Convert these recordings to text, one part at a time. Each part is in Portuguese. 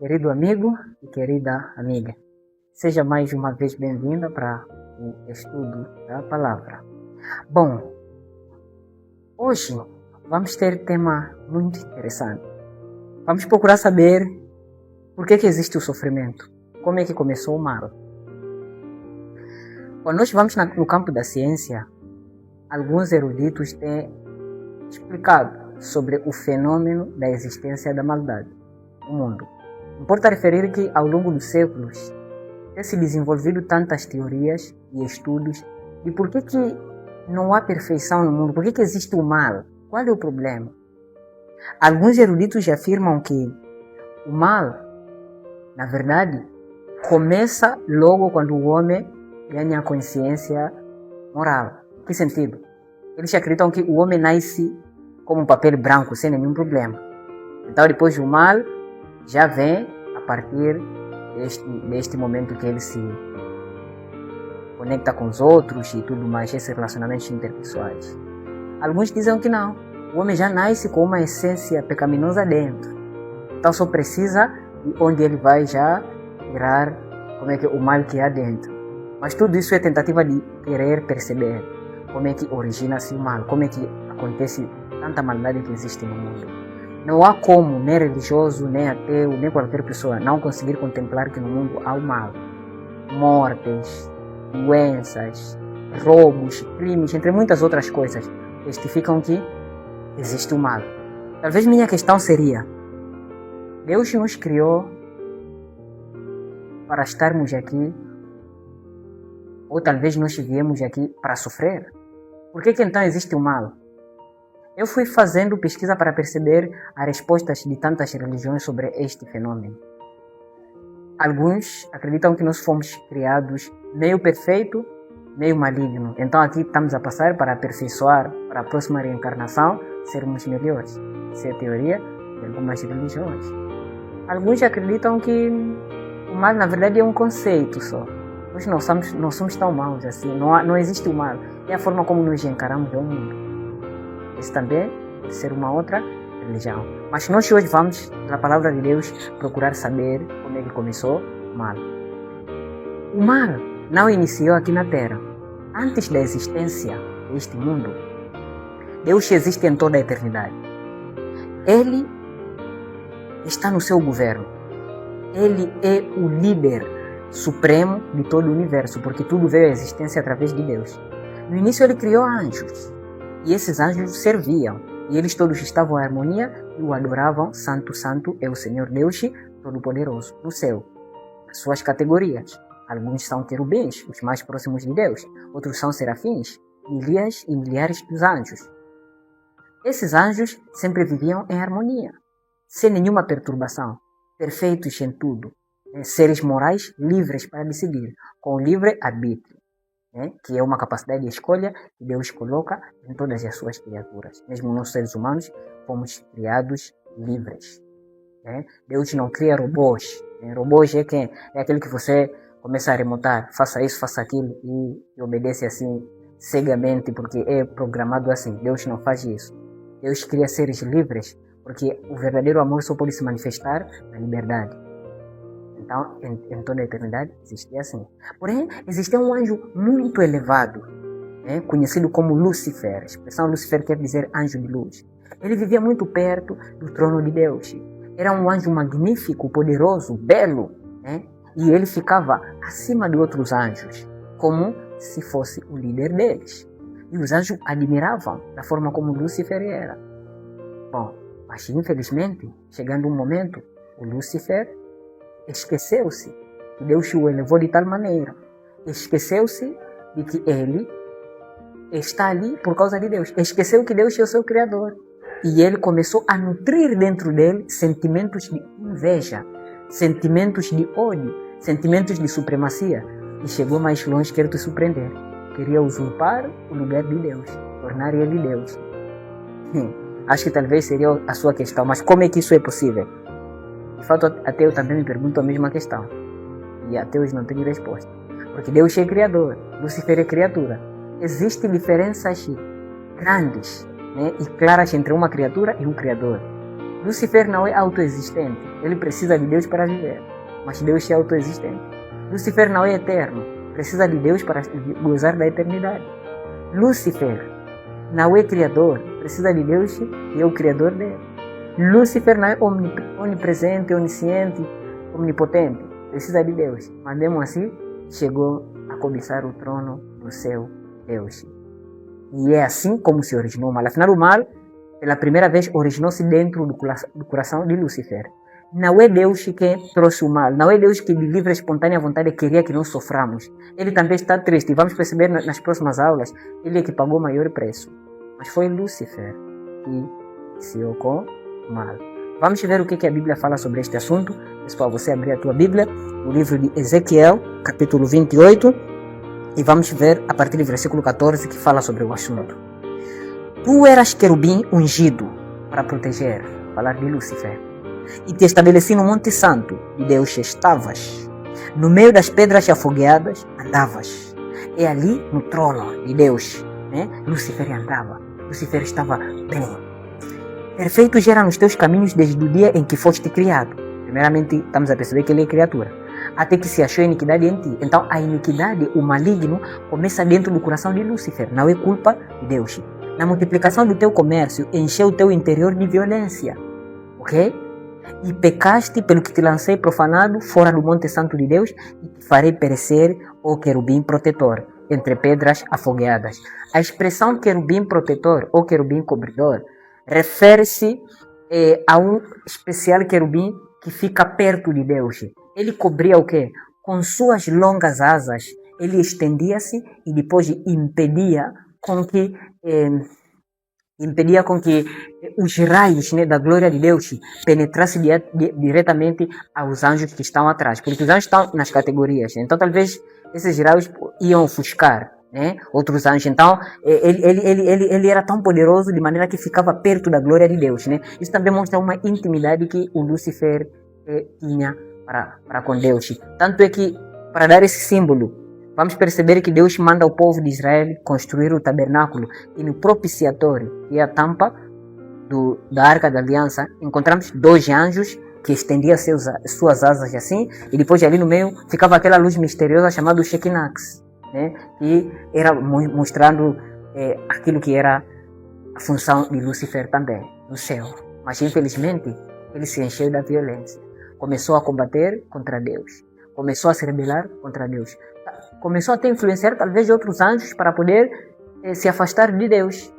querido amigo e querida amiga. Seja mais uma vez bem-vinda para o estudo da palavra. Bom, hoje vamos ter um tema muito interessante. Vamos procurar saber por que existe o sofrimento, como é que começou o mal. Quando nós vamos no campo da ciência, alguns eruditos têm explicado sobre o fenômeno da existência da maldade no mundo. Importa referir que, ao longo dos séculos, tem se desenvolvido tantas teorias e estudos de por que não há perfeição no mundo, por que existe o mal, qual é o problema. Alguns eruditos afirmam que o mal, na verdade, começa logo quando o homem ganha consciência moral. Em que sentido? Eles acreditam que o homem nasce como um papel branco, sem nenhum problema. Então, depois o mal já vem a partir deste momento que ele se conecta com os outros e tudo mais, esses relacionamentos interpessoais. Alguns dizem que não. O homem já nasce com uma essência pecaminosa dentro. Então, só precisa de onde ele vai já tirar o mal que há dentro. Mas tudo isso é tentativa de querer perceber como é que origina-se o mal, como é que acontece tanta maldade que existe no mundo. Não há como, nem religioso, nem ateu, nem qualquer pessoa, não conseguir contemplar que no mundo há o mal. Mortes, doenças, roubos, crimes, entre muitas outras coisas, testificam que existe o mal. Talvez minha questão seria: Deus nos criou para estarmos aqui, ou talvez nós viemos aqui para sofrer? Por que então existe o mal? Eu fui fazendo pesquisa para perceber as respostas de tantas religiões sobre este fenômeno. Alguns acreditam que nós fomos criados meio perfeito, meio maligno. Então aqui estamos a passar para aperfeiçoar, para a próxima reencarnação, sermos melhores. Essa é a teoria de algumas religiões. Alguns acreditam que o mal, na verdade, é um conceito só. Nós não somos tão maus assim, não existe o mal. É a forma como nos encaramos o mundo. Isso também pode ser uma outra religião. Mas nós hoje vamos, na palavra de Deus, procurar saber como é que começou o mal. O mal não iniciou aqui na Terra. Antes da existência deste mundo, Deus existe em toda a eternidade. Ele está no seu governo. Ele é o líder supremo de todo o universo, porque tudo veio à existência através de Deus. No início ele criou anjos, e esses anjos serviam, e eles todos estavam em harmonia e o adoravam. Santo, Santo é o Senhor Deus Todo-Poderoso no céu. As suas categorias: alguns são querubins, os mais próximos de Deus, outros são serafins, milhares e milhares dos anjos. Esses anjos sempre viviam em harmonia, sem nenhuma perturbação, perfeitos em tudo. Seres morais livres para decidir, com livre arbítrio, que é uma capacidade de escolha que Deus coloca em todas as suas criaturas. Mesmo nós, seres humanos, fomos criados livres. Deus não cria robôs. Robôs é aquele que você começa a remontar, faça isso, faça aquilo, e obedece assim cegamente, porque é programado assim. Deus não faz isso. Deus cria seres livres, porque o verdadeiro amor só pode se manifestar na liberdade. Então, em toda a eternidade, existia assim. Porém, existia um anjo muito elevado, conhecido como Lúcifer. A expressão Lúcifer quer dizer anjo de luz. Ele vivia muito perto do trono de Deus. Era um anjo magnífico, poderoso, belo, e ele ficava acima de outros anjos, como se fosse o líder deles. E os anjos admiravam da forma como Lúcifer era. Bom, mas infelizmente, chegando um momento, o Lúcifer esqueceu-se que Deus o elevou de tal maneira. Esqueceu-se de que ele está ali por causa de Deus. Esqueceu que Deus é o seu Criador. E ele começou a nutrir dentro dele sentimentos de inveja, sentimentos de ódio, sentimentos de supremacia. E chegou mais longe, quer te surpreender. Queria usurpar o lugar de Deus, tornar ele Deus. Acho que talvez seria a sua questão, mas como é que isso é possível? De fato, até eu também me pergunto a mesma questão. E até hoje não tenho resposta. Porque Deus é Criador, Lúcifer é criatura. Existem diferenças grandes, e claras entre uma criatura e um Criador. Lúcifer não é autoexistente. Ele precisa de Deus para viver. Mas Deus é autoexistente. Lúcifer não é eterno. Precisa de Deus para gozar da eternidade. Lúcifer não é criador. Precisa de Deus que é o criador dele. Lúcifer não é onipresente, onisciente, omnipotente. Precisa de Deus. Mas mesmo assim, chegou a cobiçar o trono do seu Deus. E é assim como se originou o mal. Afinal, o mal, pela primeira vez, originou-se dentro do coração de Lúcifer. Não é Deus que trouxe o mal. Não é Deus que, de livre e espontânea vontade, queria que nós soframos. Ele também está triste. E vamos perceber nas próximas aulas, ele é que pagou o maior preço. Mas foi Lúcifer que se com o mal. Vamos ver o que a Bíblia fala sobre este assunto. Pessoal, você abrir a tua Bíblia, no livro de Ezequiel, capítulo 28, e vamos ver a partir do versículo 14 que fala sobre o assunto. Tu eras querubim ungido para proteger, falar de Lúcifer, e te estabeleci no Monte Santo, e Deus estavas. No meio das pedras afogueadas andavas, e ali no trono de Deus, Lúcifer andava, Lúcifer estava bem. Perfeitos eram os teus caminhos desde o dia em que foste criado. Primeiramente, estamos a perceber que ele é criatura. Até que se achou iniquidade em ti. Então, a iniquidade, o maligno, começa dentro do coração de Lúcifer. Não é culpa de Deus. Na multiplicação do teu comércio, encheu o teu interior de violência. Ok? E pecaste pelo que te lancei profanado fora do Monte Santo de Deus e te farei perecer, ó querubim protetor, entre pedras afogueadas. A expressão querubim protetor ou querubim cobridor refere-se a um especial querubim que fica perto de Deus. Ele cobria o quê? Com suas longas asas, ele estendia-se e depois impedia com que os raios da glória de Deus penetrassem diretamente aos anjos que estão atrás. Porque os anjos estão nas categorias. Então, talvez esses raios iam ofuscar outros anjos. Então, ele era tão poderoso de maneira que ficava perto da glória de Deus. Isso também mostra uma intimidade que o Lúcifer tinha para com Deus. Tanto é que, para dar esse símbolo, vamos perceber que Deus manda ao povo de Israel construir o tabernáculo. E no propiciatório, que é a tampa da Arca da Aliança, encontramos 2 anjos que estendiam suas asas assim. E depois ali no meio ficava aquela luz misteriosa chamada Shekinah. Que era mostrando aquilo que era a função de Lúcifer também, no céu. Mas infelizmente, ele se encheu da violência. Começou a combater contra Deus. Começou a se rebelar contra Deus. Começou a influenciar talvez outros anjos para poder se afastar de Deus.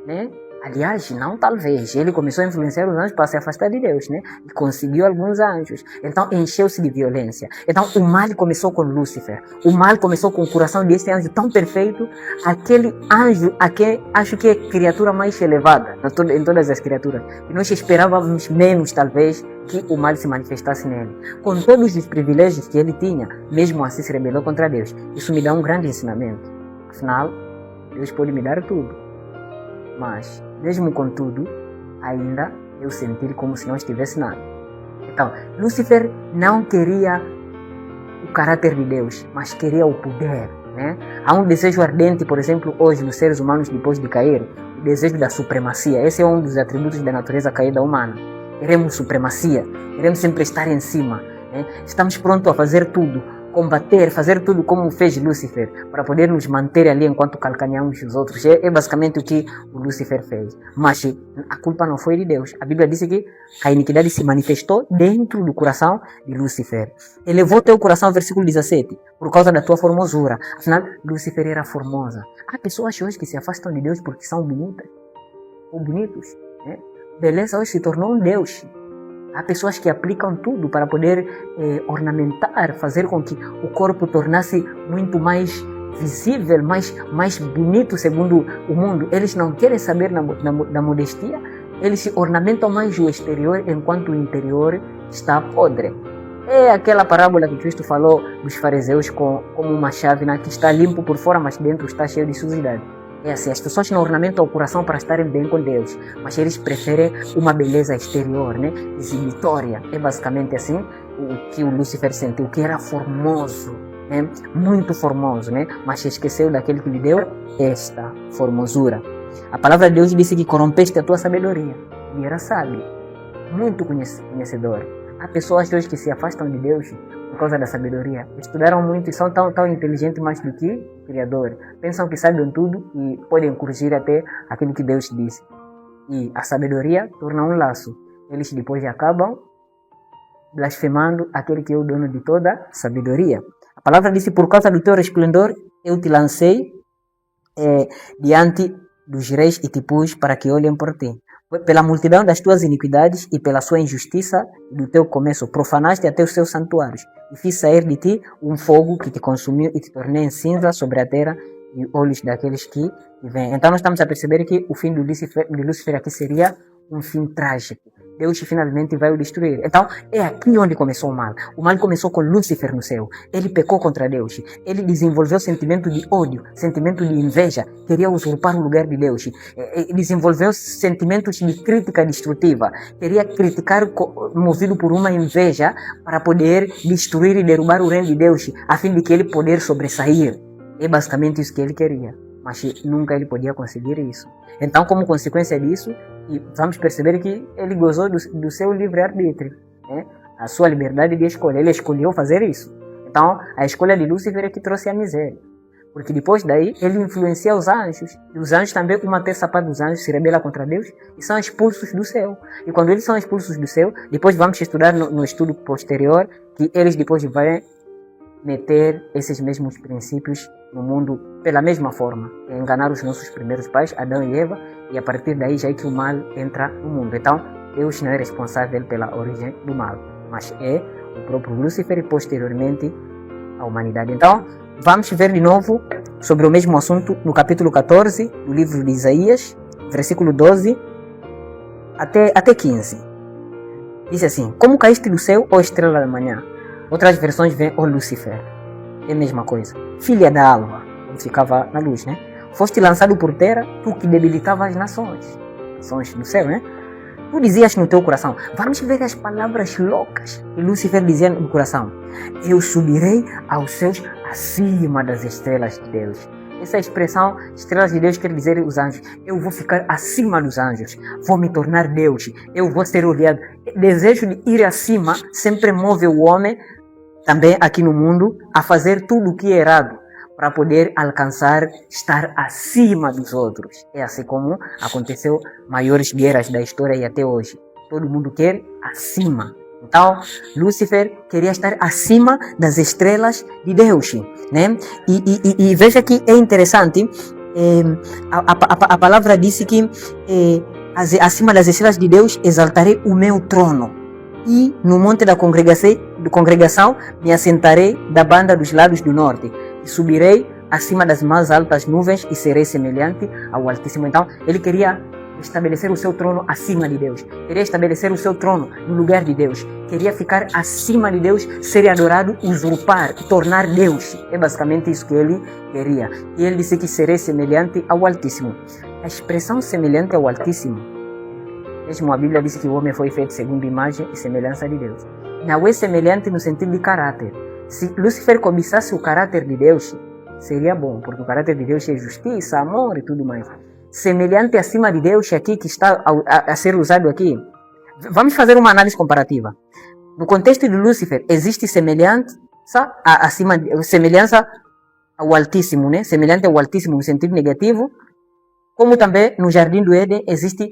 Aliás, não talvez. Ele começou a influenciar os anjos para se afastar de Deus. E conseguiu alguns anjos. Então encheu-se de violência. Então o mal começou com Lúcifer. O mal começou com o coração desse anjo tão perfeito. Aquele anjo, acho que é a criatura mais elevada em todas as criaturas. E nós esperávamos menos, talvez, que o mal se manifestasse nele. Com todos os privilégios que ele tinha, mesmo assim se rebelou contra Deus. Isso me dá um grande ensinamento. Afinal, Deus pode me dar tudo. Mas, mesmo com tudo, ainda eu sentir como se não estivesse nada. Então, Lúcifer não queria o caráter de Deus, mas queria o poder. Há um desejo ardente, por exemplo, hoje nos seres humanos depois de cair, o desejo da supremacia. Esse é um dos atributos da natureza caída humana. Queremos supremacia, queremos sempre estar em cima. Estamos prontos a fazer tudo, combater, fazer tudo como fez Lúcifer, para poder nos manter ali enquanto calcaneamos os outros. É basicamente o que o Lúcifer fez. Mas a culpa não foi de Deus. A Bíblia diz que a iniquidade se manifestou dentro do coração de Lúcifer. Elevou teu coração, versículo 17, por causa da tua formosura. Afinal, Lúcifer era formosa. Há pessoas hoje que se afastam de Deus porque são bonitas ou bonitos. Beleza hoje se tornou um Deus. Há pessoas que aplicam tudo para poder ornamentar, fazer com que o corpo tornasse muito mais visível, mais bonito segundo o mundo. Eles não querem saber da modestia, eles se ornamentam mais o exterior enquanto o interior está podre. É aquela parábola que Cristo falou dos fariseus como uma chave que está limpo por fora, mas dentro está cheio de sujidade. É assim, as pessoas não ornamentam o coração para estarem bem com Deus, mas eles preferem uma beleza exterior, exibitória. É basicamente assim o que o Lúcifer sentiu, que era formoso, muito formoso, mas se esqueceu daquele que lhe deu esta formosura. A palavra de Deus disse que corrompeste a tua sabedoria. Ele era sábio, muito conhecedor. Há pessoas hoje que se afastam de Deus por causa da sabedoria. Estudaram muito e são tão inteligentes mais do que o Criador. Pensam que sabem tudo e podem corrigir até aquilo que Deus disse. E a sabedoria torna um laço. Eles depois acabam blasfemando aquele que é o dono de toda sabedoria. A palavra disse: por causa do teu resplendor eu te lancei diante dos reis e te pus para que olhem por ti. Pela multidão das tuas iniquidades e pela sua injustiça do teu começo, profanaste até os teus santuários e fiz sair de ti um fogo que te consumiu e te tornei em cinza sobre a terra e olhos daqueles que vêm. Então nós estamos a perceber que o fim de Lúcifer aqui seria um fim trágico. Deus finalmente vai o destruir. Então, é aqui onde começou o mal. O mal começou com Lúcifer no céu. Ele pecou contra Deus. Ele desenvolveu sentimento de ódio, sentimento de inveja. Queria usurpar o lugar de Deus. Desenvolveu sentimentos de crítica destrutiva. Queria criticar movido por uma inveja para poder destruir e derrubar o reino de Deus, a fim de que ele poder sobressair. É basicamente isso que ele queria. Mas nunca ele podia conseguir isso. Então, como consequência disso, vamos perceber que ele gozou do seu livre-arbítrio, né? A sua liberdade de escolha. Ele escolheu fazer isso. Então, a escolha de Lúcifer é que trouxe a miséria. Porque depois daí, ele influencia os anjos. E os anjos também, uma terça parte dos anjos se rebela contra Deus e são expulsos do céu. E quando eles são expulsos do céu, depois vamos estudar no estudo posterior que eles depois vão meter esses mesmos princípios no mundo pela mesma forma, enganar os nossos primeiros pais, Adão e Eva, e a partir daí já é que o mal entra no mundo. Então, Deus não é responsável pela origem do mal, mas é o próprio Lúcifer e posteriormente a humanidade. Então, vamos ver de novo sobre o mesmo assunto no capítulo 14 do livro de Isaías, versículo 12 até 15. Diz assim: como caíste do céu, ó estrela da manhã? Outras versões vêm, ó Lúcifer. É a mesma coisa. Filha da alva, onde ficava na luz, né? Foste lançado por terra, tu que debilitava as nações. Nações do céu, né? Tu dizias no teu coração. Vamos ver as palavras loucas que Lúcifer dizia no coração. Eu subirei aos céus acima das estrelas de Deus. Essa expressão, estrelas de Deus, quer dizer os anjos. Eu vou ficar acima dos anjos. Vou me tornar Deus. Eu vou ser olhado. Desejo de ir acima sempre move o homem, também aqui no mundo, a fazer tudo o que é errado, para poder alcançar, estar acima dos outros. É assim como aconteceu maiores guerras da história e até hoje. Todo mundo quer acima. Então, Lúcifer queria estar acima das estrelas de Deus, né? E veja que é interessante, a palavra disse que acima das estrelas de Deus exaltarei o meu trono. E no monte da congregação me assentarei da banda dos lados do norte. E subirei acima das mais altas nuvens e serei semelhante ao Altíssimo. Então, ele queria estabelecer o seu trono acima de Deus. Queria estabelecer o seu trono no lugar de Deus. Queria ficar acima de Deus, ser adorado, usurpar, tornar Deus. É basicamente isso que ele queria. E ele disse que serei semelhante ao Altíssimo. A expressão semelhante ao Altíssimo, mesmo a Bíblia diz que o homem foi feito segundo a imagem e semelhança de Deus. Não é semelhante no sentido de caráter. Se Lúcifer cobiçasse o caráter de Deus, seria bom, porque o caráter de Deus é justiça, amor e tudo mais. Semelhante acima de Deus, aqui que está a ser usado aqui. Vamos fazer uma análise comparativa. No contexto de Lúcifer, existe semelhança ao Altíssimo, né? Semelhante ao Altíssimo no sentido negativo, como também no Jardim do Éden existe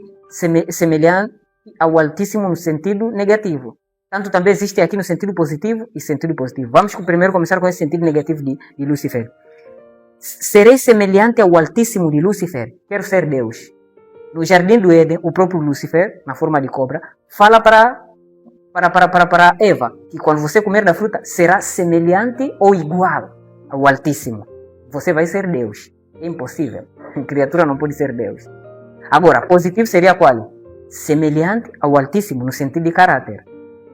semelhante ao Altíssimo no sentido negativo. Tanto também existe aqui no sentido positivo e sentido positivo. Vamos primeiro começar com esse sentido negativo de Lúcifer. Serei semelhante ao Altíssimo de Lúcifer. Quero ser Deus. No Jardim do Éden, o próprio Lúcifer, na forma de cobra, fala para Eva que quando você comer da fruta, será semelhante ou igual ao Altíssimo. Você vai ser Deus. É impossível. A criatura não pode ser Deus. Agora, positivo seria qual? Semelhante ao Altíssimo, no sentido de caráter.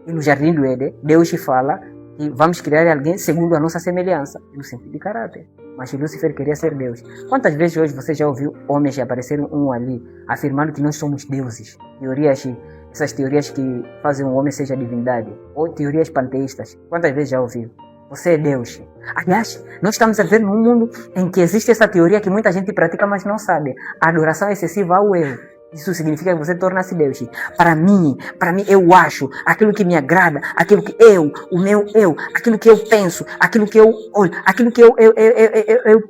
E no Jardim do Éden, Deus fala que vamos criar alguém segundo a nossa semelhança, no sentido de caráter. Mas Lúcifer queria ser Deus. Quantas vezes hoje você já ouviu homens aparecerem um ali, afirmando que nós somos deuses? Essas teorias que fazem um homem seja divindade. Ou teorias panteístas. Quantas vezes já ouviu? Você é Deus. Aliás, nós estamos a ver num mundo em que existe essa teoria que muita gente pratica, mas não sabe. A adoração excessiva ao eu. Isso significa que você torna-se Deus. Para mim, eu acho aquilo que me agrada, aquilo que o meu eu, aquilo que eu penso, aquilo que eu olho, aquilo que eu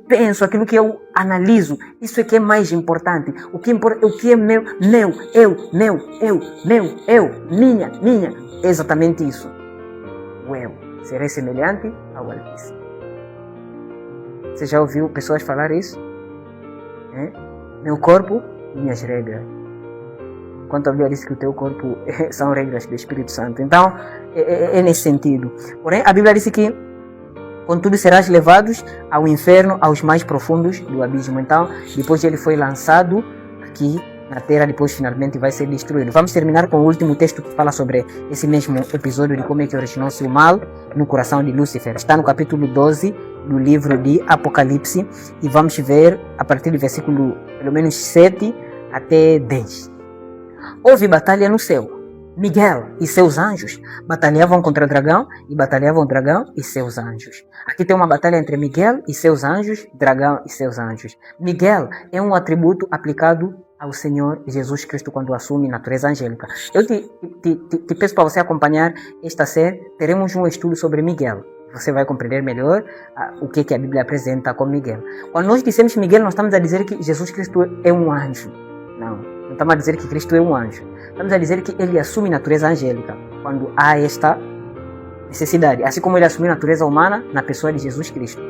penso, aquilo que eu analiso. Isso é que é mais importante. O que é meu, minha. É exatamente isso. O eu. Serei semelhante ao Altíssimo. Você já ouviu pessoas falar isso? Meu corpo, minhas regras. Enquanto a Bíblia diz que o teu corpo são regras do Espírito Santo. Então, é nesse sentido. Porém, a Bíblia diz que, contudo, serás levados ao inferno, aos mais profundos do abismo. Então, depois ele foi lançado aqui na terra, depois finalmente vai ser destruído. Vamos terminar com o último texto que fala sobre esse mesmo episódio de como é que originou-se o mal no coração de Lúcifer. Está no capítulo 12 do livro de Apocalipse e vamos ver a partir do versículo pelo menos 7 até 10. Houve batalha no céu. Miguel e seus anjos batalhavam contra o dragão e batalhavam o dragão e seus anjos. Aqui tem uma batalha entre Miguel e seus anjos, dragão e seus anjos. Miguel é um atributo aplicado ao Senhor Jesus Cristo quando assume natureza angélica. Eu te peço para você acompanhar esta série. Teremos um estudo sobre Miguel. Você vai compreender melhor o que a Bíblia apresenta com Miguel. Quando nós dissemos Miguel, nós estamos a dizer que Jesus Cristo é um anjo. Não estamos a dizer que Cristo é um anjo. Estamos a dizer que ele assume natureza angélica quando há esta necessidade. Assim como ele assumiu natureza humana na pessoa de Jesus Cristo.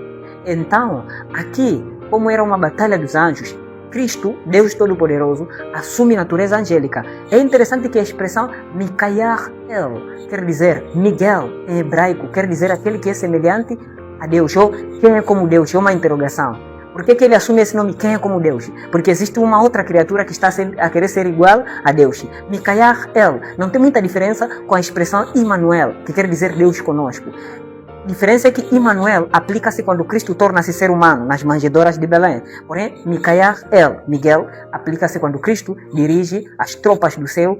Então, aqui, como era uma batalha dos anjos, Cristo, Deus Todo-Poderoso, assume natureza angélica. É interessante que a expressão Mikael quer dizer Miguel em hebraico, quer dizer aquele que é semelhante a Deus, ou quem é como Deus, é uma interrogação. Por que ele assume esse nome, quem é como Deus? Porque existe uma outra criatura que está a querer ser igual a Deus. Mikael não tem muita diferença com a expressão Immanuel, que quer dizer Deus conosco. A diferença é que Immanuel aplica-se quando Cristo torna-se ser humano nas manjedoras de Belém. Porém, Miguel, aplica-se quando Cristo dirige as tropas do céu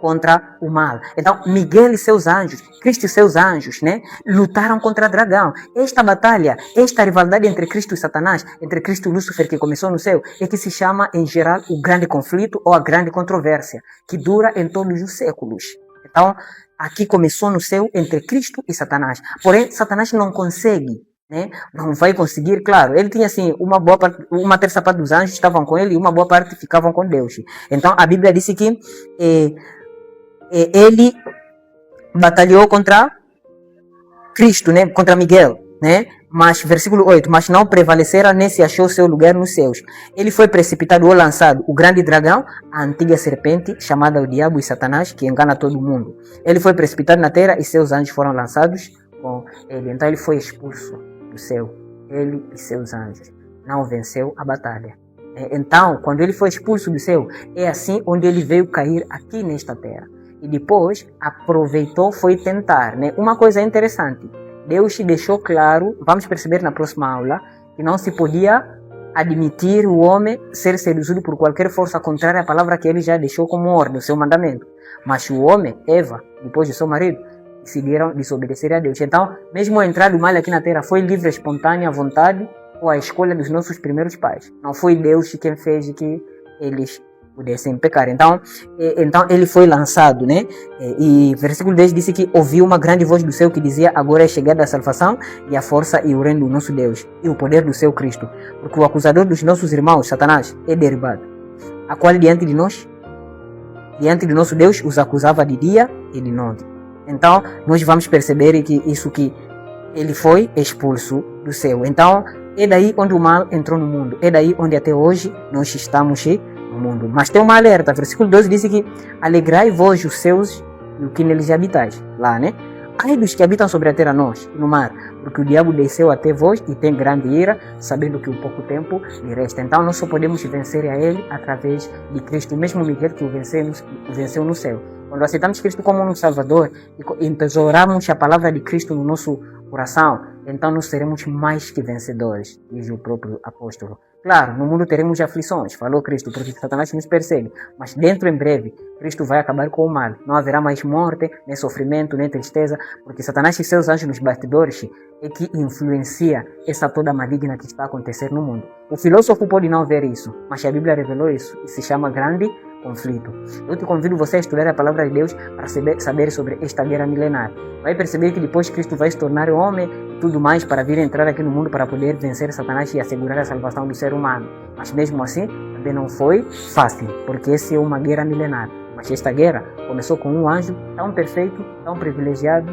contra o mal. Então, Miguel e seus anjos, Cristo e seus anjos, lutaram contra o dragão. Esta batalha, esta rivalidade entre Cristo e Satanás, entre Cristo e Lúcifer que começou no céu, é que se chama, em geral, o grande conflito ou a grande controvérsia, que dura em todos os séculos. Então, aqui começou no céu entre Cristo e Satanás. Porém, Satanás não consegue, não vai conseguir, claro. Ele tinha assim, uma terça parte dos anjos estavam com ele e uma boa parte ficavam com Deus. Então, a Bíblia disse que ele batalhou contra Cristo, contra Miguel, Mas, versículo 8, mas não prevalecera, nem se achou seu lugar nos céus. Ele foi precipitado ou lançado, o grande dragão, a antiga serpente, chamada o diabo e Satanás, que engana todo mundo. Ele foi precipitado na terra e seus anjos foram lançados com ele. Então ele foi expulso do céu, ele e seus anjos. Não venceu a batalha. Então, quando ele foi expulso do céu, é assim onde ele veio cair aqui nesta terra. E depois aproveitou, foi tentar. Uma coisa interessante, Deus deixou claro, vamos perceber na próxima aula, que não se podia admitir o homem ser seduzido por qualquer força contrária à palavra que ele já deixou como ordem, o seu mandamento. Mas o homem, Eva, depois do seu marido, decidiram desobedecer a Deus. Então, mesmo a entrada do mal aqui na terra foi livre, espontânea, à vontade, ou a escolha dos nossos primeiros pais. Não foi Deus quem fez que eles pudessem pecar. Então ele foi lançado, E versículo 10 disse que ouviu uma grande voz do céu que dizia: agora é chegada a salvação e a força e o reino do nosso Deus e o poder do seu Cristo, porque o acusador dos nossos irmãos, Satanás, é derribado, a qual diante de nosso Deus, os acusava de dia e de noite. Então nós vamos perceber que ele foi expulso do céu. Então é daí onde o mal entrou no mundo, é daí onde até hoje nós estamos no mundo. Mas tem uma alerta, versículo 12 diz que alegrai-vos os seus e o que neles habitais, lá, Ai dos que habitam sobre a terra, nós, no mar, porque o diabo desceu até vós e tem grande ira, sabendo que um pouco tempo lhe resta. Então nós só podemos vencer a ele através de Cristo, mesmo Miguel que o venceu no céu. Quando aceitamos Cristo como um Salvador e empesoramos a palavra de Cristo no nosso coração, então nós seremos mais que vencedores, diz o próprio apóstolo. Claro, no mundo teremos aflições, falou Cristo, porque Satanás nos persegue, mas dentro em breve, Cristo vai acabar com o mal. Não haverá mais morte, nem sofrimento, nem tristeza, porque Satanás e seus anjos nos bastidores é que influencia essa toda maligna que está a acontecer no mundo. O filósofo pode não ver isso, mas a Bíblia revelou isso e se chama grande conflito. Eu te convido você a estudar a palavra de Deus para saber sobre esta guerra milenar. Vai perceber que depois Cristo vai se tornar homem e tudo mais para vir entrar aqui no mundo para poder vencer Satanás e assegurar a salvação do ser humano. Mas mesmo assim, também não foi fácil, porque essa é uma guerra milenar. Mas esta guerra começou com um anjo tão perfeito, tão privilegiado,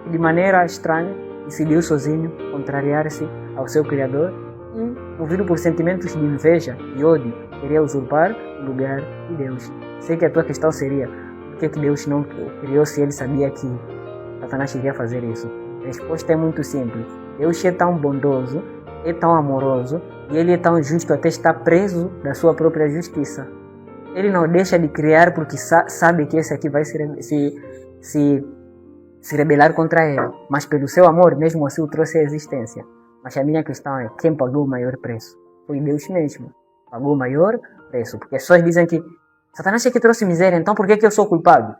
que de maneira estranha decidiu sozinho contrariar-se ao seu Criador e, movido por sentimentos de inveja e ódio, queria usurpar o lugar de Deus. Sei que a tua questão seria: por que Deus não criou se ele sabia que Satanás iria fazer isso? A resposta é muito simples. Deus é tão bondoso, é tão amoroso e ele é tão justo até estar preso da sua própria justiça. Ele não deixa de criar porque sabe que esse aqui vai se rebelar contra ele. Mas pelo seu amor, mesmo assim, o trouxe à existência. Mas a minha questão é: quem pagou o maior preço? Foi Deus mesmo. Pagou o maior preço. Porque as pessoas dizem que Satanás é que trouxe miséria, então por que eu sou culpado?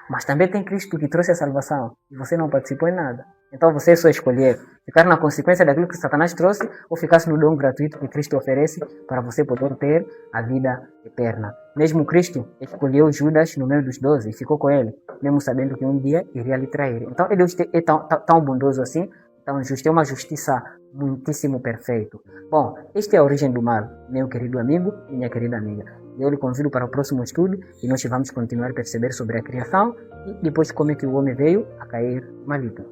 Mas também tem Cristo que trouxe a salvação. E você não participou em nada. Então você é só escolher ficar na consequência daquilo que Satanás trouxe ou ficar no dom gratuito que Cristo oferece para você poder ter a vida eterna. Mesmo Cristo escolheu Judas no meio dos 12 e ficou com ele, mesmo sabendo que um dia iria lhe trair. Então ele é tão bondoso assim, tão justo, é uma justiça muitíssimo perfeito. Bom, esta é a origem do mal, meu querido amigo e minha querida amiga. Eu lhe convido para o próximo estudo e nós vamos continuar a perceber sobre a criação e depois como é que o homem veio a cair maligno.